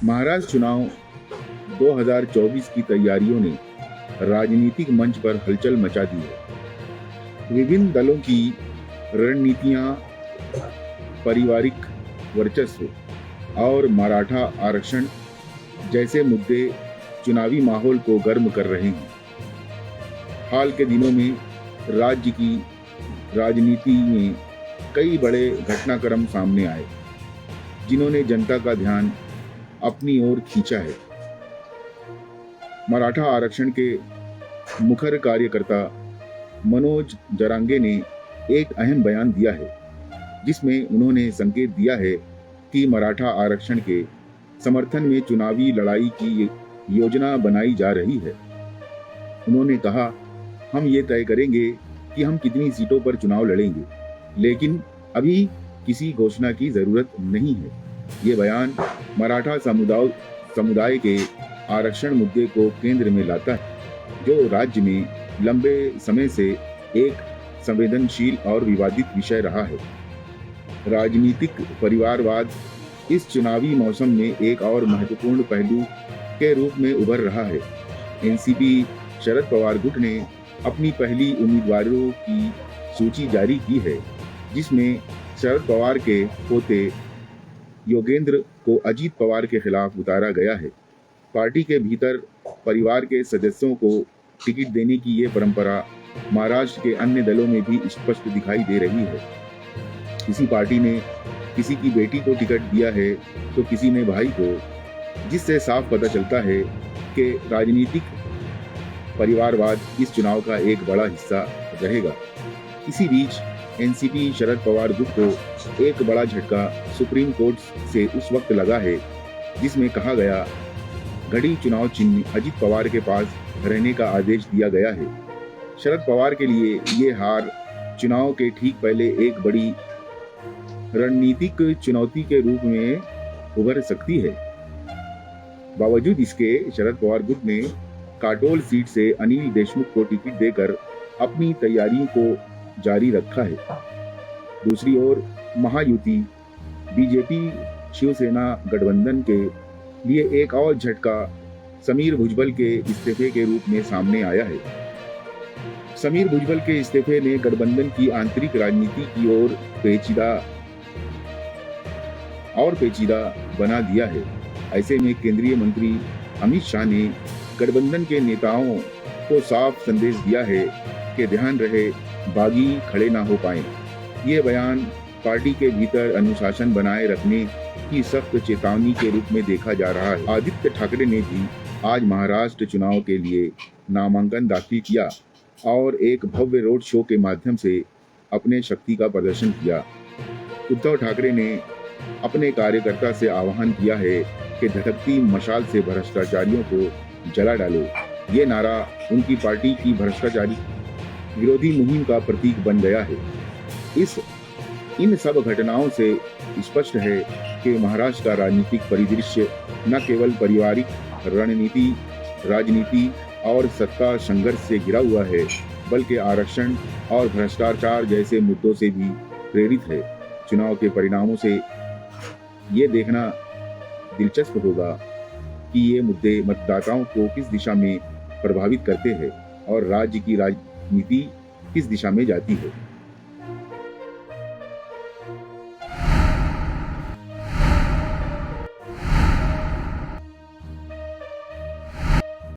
महाराष्ट्र चुनाव 2024 की तैयारियों ने राजनीतिक मंच पर हलचल मचा दी है। विभिन्न दलों की रणनीतियां पारिवारिक वर्चस्व और मराठा आरक्षण जैसे मुद्दे चुनावी माहौल को गर्म कर रहे हैं। हाल के दिनों में राज्य की राजनीति में कई बड़े घटनाक्रम सामने आए, जिन्होंने जनता का ध्यान अपनी ओर खींचा है। मराठा आरक्षण के मुखर कार्यकर्ता मनोज जरांगे ने एक अहम बयान दिया है, जिसमें उन्होंने संकेत दिया है कि मराठा आरक्षण के समर्थन में चुनावी लड़ाई की योजना बनाई जा रही है। उन्होंने कहा, हम ये तय करेंगे कि हम कितनी सीटों पर चुनाव लड़ेंगे, लेकिन अभी किसी घोषणा की जरूरत नहीं है। ये बयान मराठा समुदाय के आरक्षण मुद्दे को केंद्र में लाता है, जो राज्य में लंबे समय से एक संवेदनशील और विवादित विषय रहा है। राजनीतिक परिवारवाद इस चुनावी मौसम में एक और महत्वपूर्ण पहलू के रूप में उभर रहा है। एनसीपी शरद पवार गुट ने अपनी पहली उम्मीदवारों की सूची जारी की है, जिसमें शरद पवार के पोते योगेंद्र को अजीत पवार के खिलाफ उतारा गया है। पार्टी के भीतर परिवार के सदस्यों को टिकट देने की ये परंपरा महाराष्ट्र के अन्य दलों में भी स्पष्ट दिखाई दे रही है। किसी पार्टी ने किसी की बेटी को टिकट दिया है तो किसी ने भाई को, जिससे साफ पता चलता है कि राजनीतिक परिवारवाद इस चुनाव का एक बड़ा हिस्सा रहेगा। इसी बीच एनसीपी शरद पवार गुट को एक बड़ा झटका सुप्रीम कोर्ट से उस वक्त लगा है, जिसमें कहा गया घड़ी चुनाव चिन्ह अजीत पवार के पास रहने का आदेश दिया गया है। शरद पवार के लिए ये हार चुनाव के ठीक पहले एक बड़ी रणनीतिक चुनौती के रूप में उभर सकती है। बावजूद इसके शरद पवार गुट ने काटोल सीट से अनिल देशमुख को टिकट देकर अपनी तैयारियों को जारी रखा है। दूसरी ओर महायुति बीजेपी शिवसेना गठबंधन के लिए एक और झटका समीर भुजबल के इस्तीफे के रूप में सामने आया है। समीर भुजबल के इस्तीफे ने गठबंधन की आंतरिक राजनीति की ओर पेचीदा बना दिया है। ऐसे में केंद्रीय मंत्री अमित शाह ने गठबंधन के नेताओं को साफ संदेश दिया है कि ध्यान रहे बागी खड़े ना हो पाए। ये बयान पार्टी के भीतर अनुशासन बनाए रखने की सख्त चेतावनी के रूप में देखा जा रहा है। आदित्य ठाकरे ने भी आज महाराष्ट्र चुनाव के लिए नामांकन दाखिल किया और एक भव्य रोड शो के माध्यम से अपने शक्ति का प्रदर्शन किया। उद्धव ठाकरे ने अपने कार्यकर्ता से आह्वान किया है कि धधकती मशाल से भ्रष्टाचारियों को जला डालो। ये नारा उनकी पार्टी की भ्रष्टाचारी विरोधी मुहिम का प्रतीक बन गया है। इन सब घटनाओं से स्पष्ट है कि महाराष्ट्र का राजनीतिक परिदृश्य न केवल पारिवारिक राजनीति और सत्ता संघर्ष से घिरा हुआ है, बल्कि आरक्षण और भ्रष्टाचार जैसे मुद्दों से भी प्रेरित है। चुनाव के परिणामों से ये देखना दिलचस्प होगा कि ये मुद्दे मतदाताओं को किस दिशा में प्रभावित करते हैं और राज्य की राजनीति किस दिशा में जाती है।